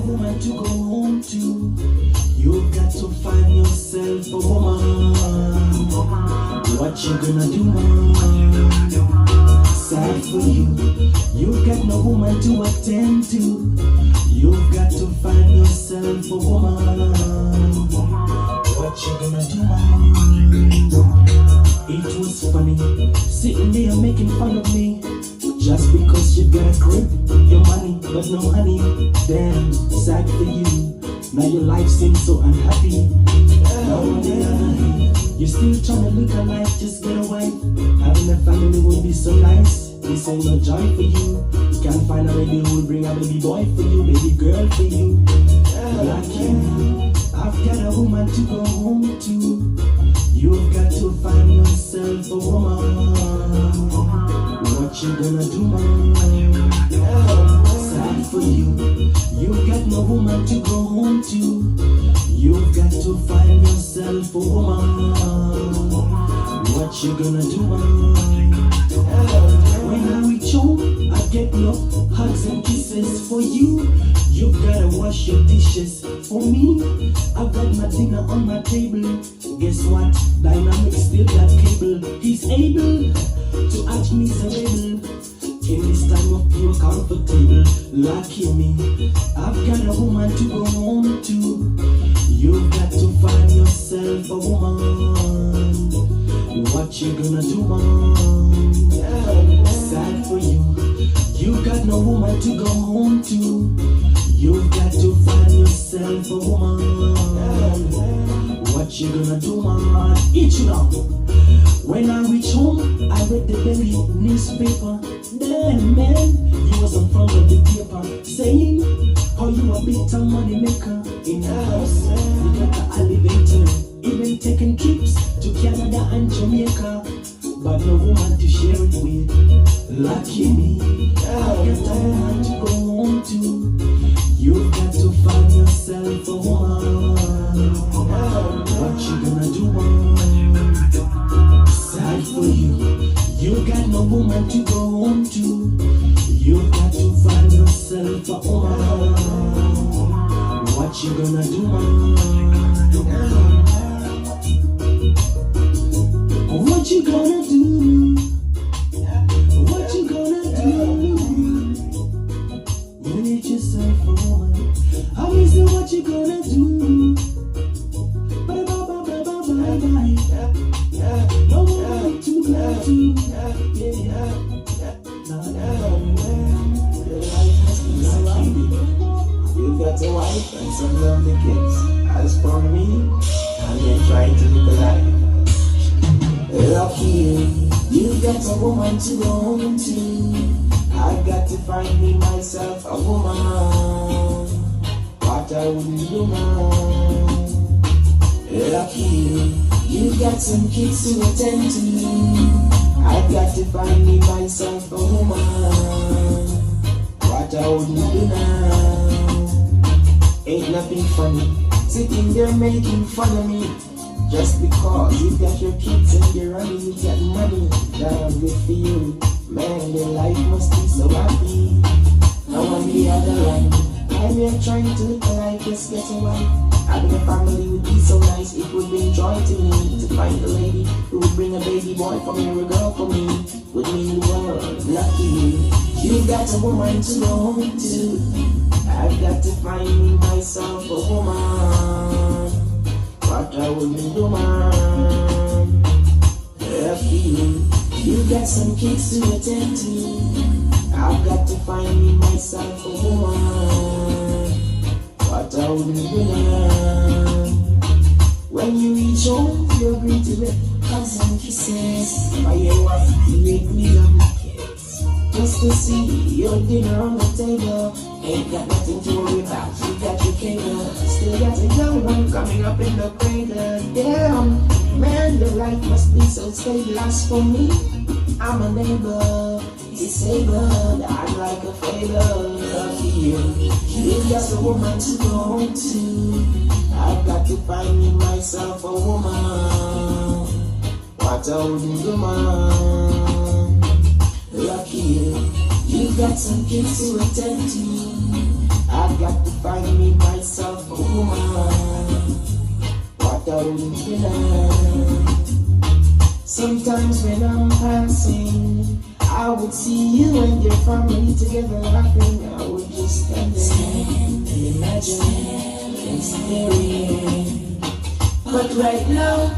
woman to go home to. You've got to find yourself a woman. What you gonna do, man? Sad for you. You've got no woman to attend to. You've got to find yourself a woman. What you gonna do, man? It was funny, sitting there making fun of me. Just because you got a grip, your money, but no honey. Damn, sad for you. Now your life seems so unhappy. On the other hand, you're still trying to look alive, just get away. Having a family would be so nice. This ain't no joy for you. Can't find a lady who will bring a baby boy for you, baby girl for you. Like you, I've got a woman to go home to. You've got to find yourself a woman. What you gonna do, man? Sad for you. You've got no woman to go home to. You've got to find yourself a woman. What you gonna do, man? When I reach home, I get no hugs and kisses for you. You gotta wash your dishes for me. I've got my dinner on my table. Guess what? Dynamic still got cable. He's able to act miserable in this time of pure comfortable. Lucky me, I've got a woman to go home to. You've got to find yourself a woman. What you gonna do, man? Sad for you. You got no woman to go home to. You've got to find yourself a woman. What you gonna do, man? Eat you now. When I reach home, I read the daily newspaper. Damn, man, you was in front of the paper saying how you a big time money maker in your house. You got the elevator, even taking trips to Canada and Jamaica, but no woman to share it with. Lucky me, I've got a woman to go home to. You've got to find yourself a woman. What you gonna do, man? Sad for you. You got no woman to go home to. You've got to find yourself a woman. What you gonna do, man? What you gonna do? What you gonna do? You need yourself a woman. I mean, so what you gonna do? Bye bye bye bye bye bye bye. No woman to go to. You've got a wife and some lovely kids. As for me, I'm here trying to live a life. Lucky you, you've got a woman to go home to. I've got to find me myself a woman. What I wouldn't do, man. Lucky you, you've got some kids to attend to. I've got to find me myself a woman. What I wouldn't do now. Ain't nothing funny, sitting there making fun of me. Just because you got your kids and you're running, you got money. Damn good for you, man, your life must be so happy. Now on the other line, I'm here trying to live a life, just get a wife. Having a family would be so nice, it would bring joy to me. To find a lady who would bring a baby boy for me, or a girl for me, would mean the world. Lucky you got a woman to go home to. I've got to find me myself a woman. What I wouldn't do, man. Lucky you got some kids to attend to. I've got to find me myself a woman. What I wouldn't do, man. When you reach home, you're greeted with hugs and kisses by your wife. You make me love my kids just to see your dinner on the table. Ain't got nothing to worry about, you got your cable. Still got a young one coming up in the cradle. Damn, man, your life must be so stable. As for me, I'm a neighbor, disabled, I'm like a fable. Lucky you got a woman to go home to. I've got to find me myself a woman. What I wouldn't do, man. Lucky you got some kids to attend to. I've got to find me myself a woman. What a woman. Sometimes when I'm passing, I would see you and your family together laughing. I would just stand there and imagine and staring. But right now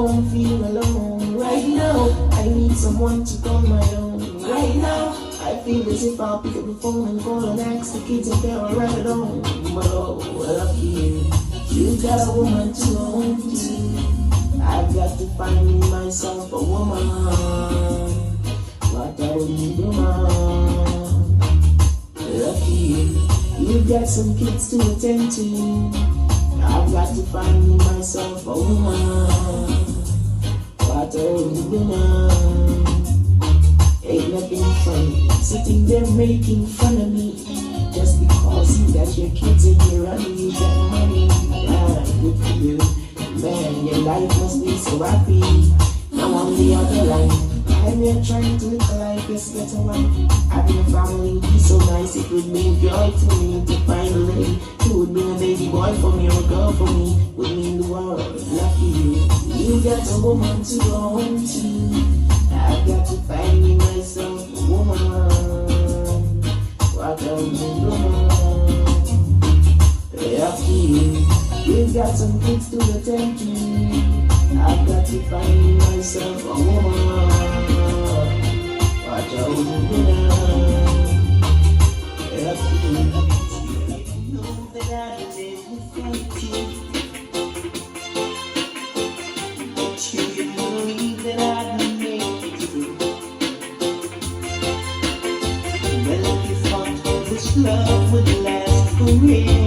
I'm feeling alone. Right now I need someone to call my own. Right now I feel as if I'll pick up the phone and call and ask the kids if they're alright at home. But oh, lucky you got a woman to own to. I've got to find me myself a woman. What a woman. Lucky you got some kids to attend to. I've got to find me myself a woman. What a woman. Ain't nothing funny sitting there making fun of me just because you got your kids and you're running, you got money. Yeah, good for you. Man, your life must be so happy. Now on the other line, I'm here trying to live a life, just get a wife. Having a family would be so nice, it would mean joy to me to find a lady who would mean a baby boy for me or a girl for me, would mean the world. Lucky you, you got a woman to go home to. I've got to find me myself a woman. What a woman. Lucky you got some kids to attend to. I've got to find myself a woman. What a woman. Lucky you know that I live without you. But you can believe that I can make it through. Well, if you thought this love would last forever,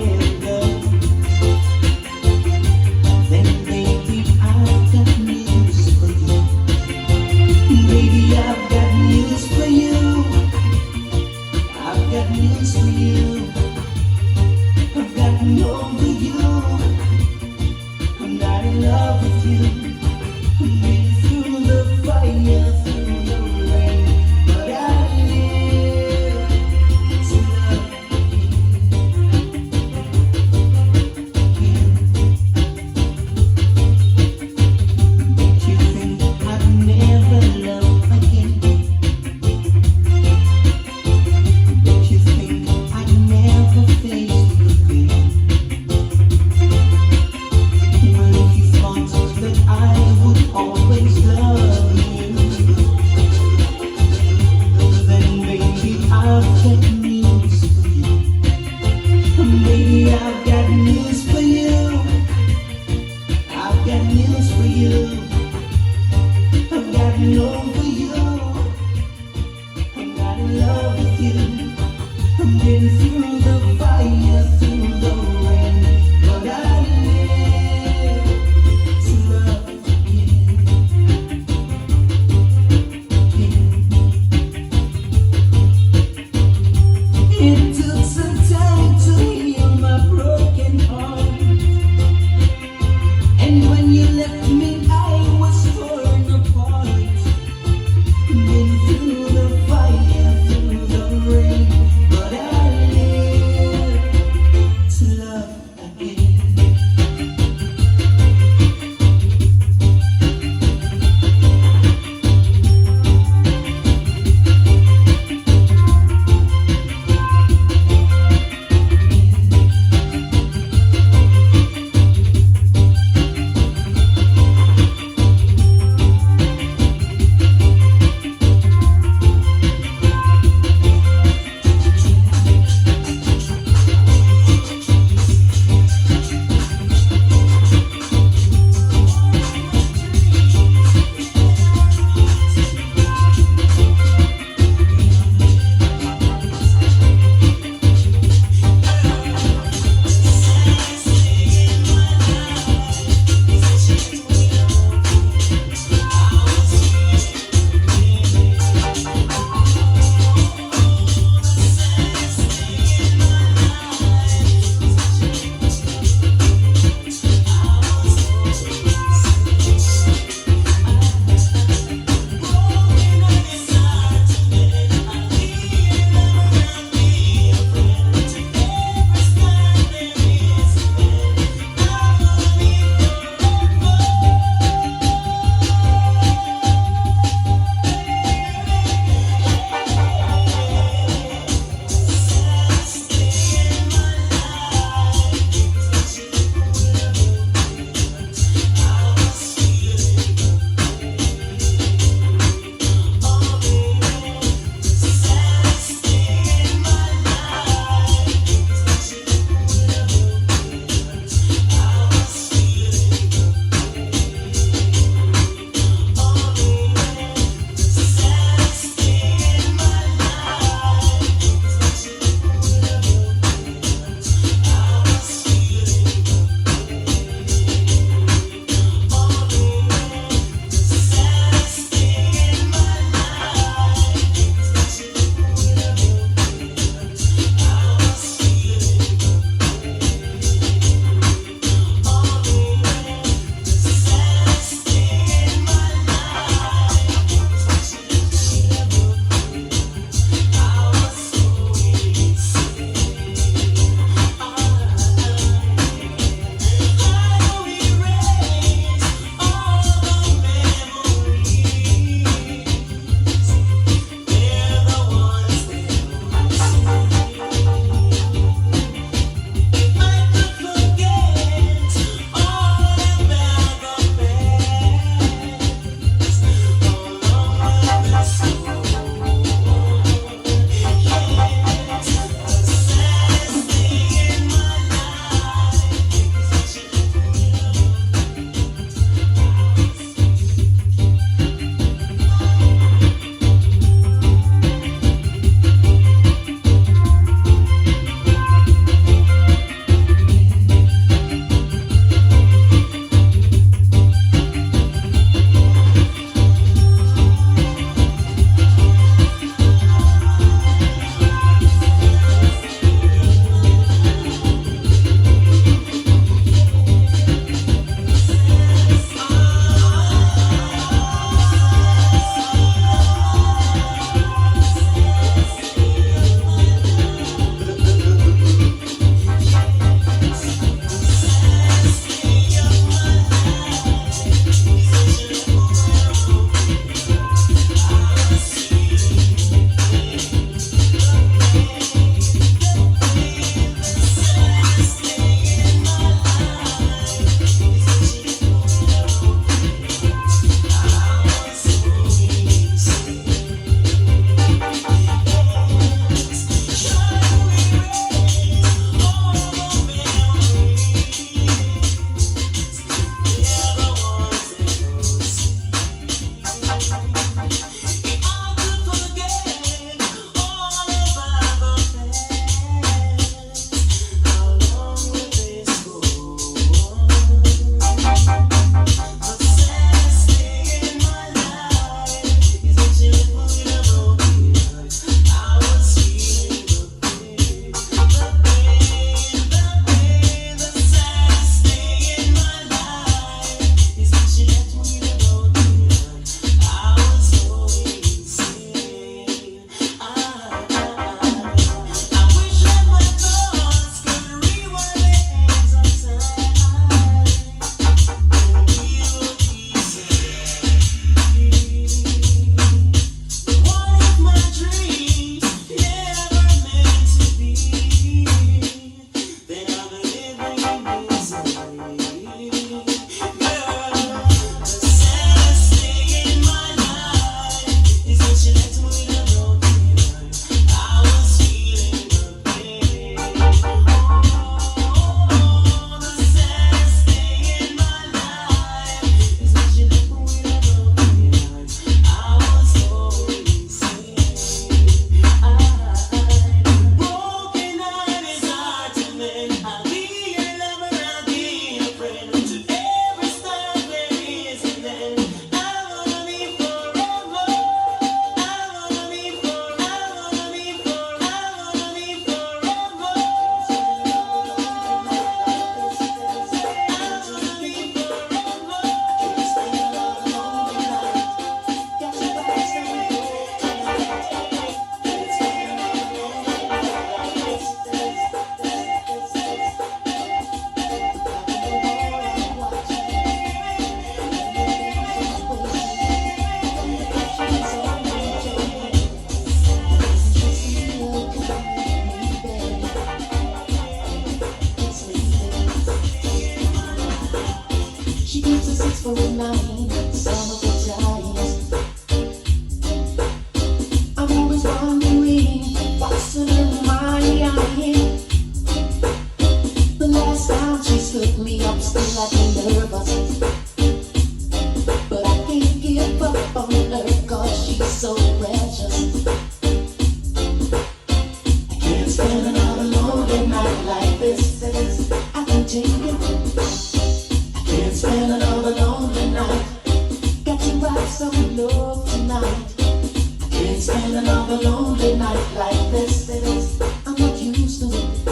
Can't stand another lonely night like this. I'm not used to it.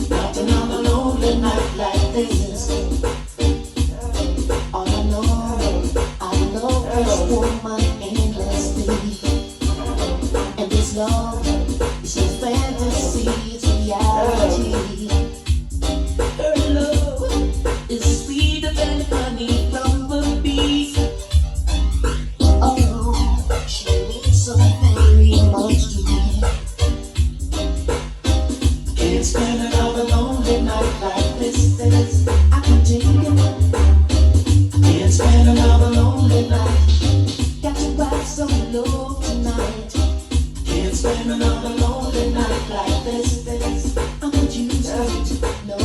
Not another lonely night like this. All I love this woman endlessly. And this love is no fantasy, it's reality. Her love is sweeter than honey from the bee. Oh, she means so very much to me. Can't spend another lonely night like this. I can take it. Can't spend another lonely night. Got to ride so low tonight. Can't spend another lonely night like this. I'm not used to it. No,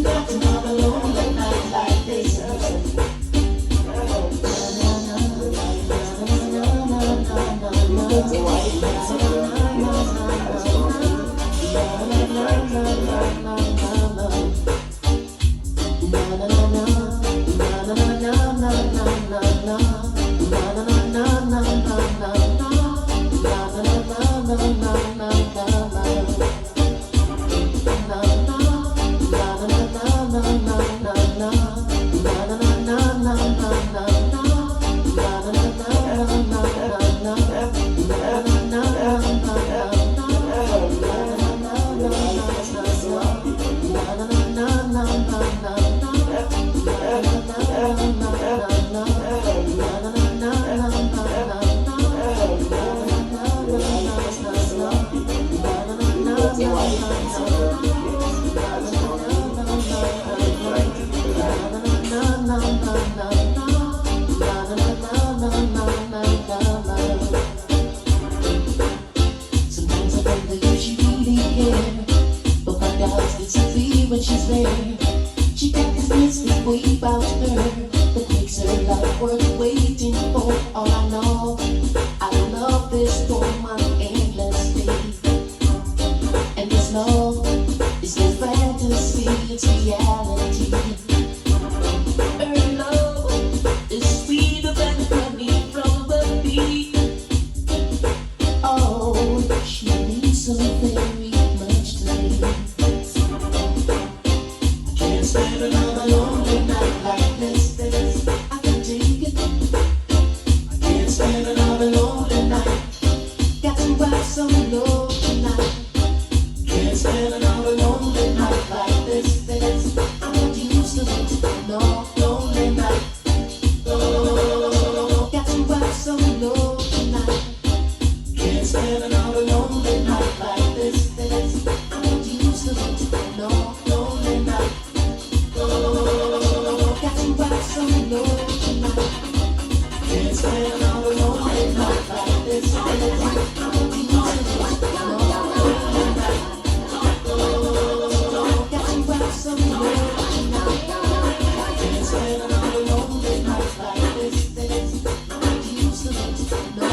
not another lonely night like this. Sometimes I wonder if she really cares, but my doubts disappear when she's there. She got this mystic way about her that makes her life worth waiting for. All I know, I love this woman endlessly. And this love is no fantasy, it's reality. Her love is sweeter than honey from the bee. Oh, she means so very much to me. Can't stand another lonely night like this. I can take it. Can't stand another lonely night. Got to ride so low tonight. Can't stand another lonely night like this. I'm not used to it. No, lonely night. Got to ride so low tonight. Can't stand another lonely night like this. I'm not used to it. No, lonely night. Got to ride so low tonight. Can't stand another lonely night like this. I'm not used to it. No, lonely night. Got to ride so low tonight. Can't stand another lonely night like this. I'm not used to it. No.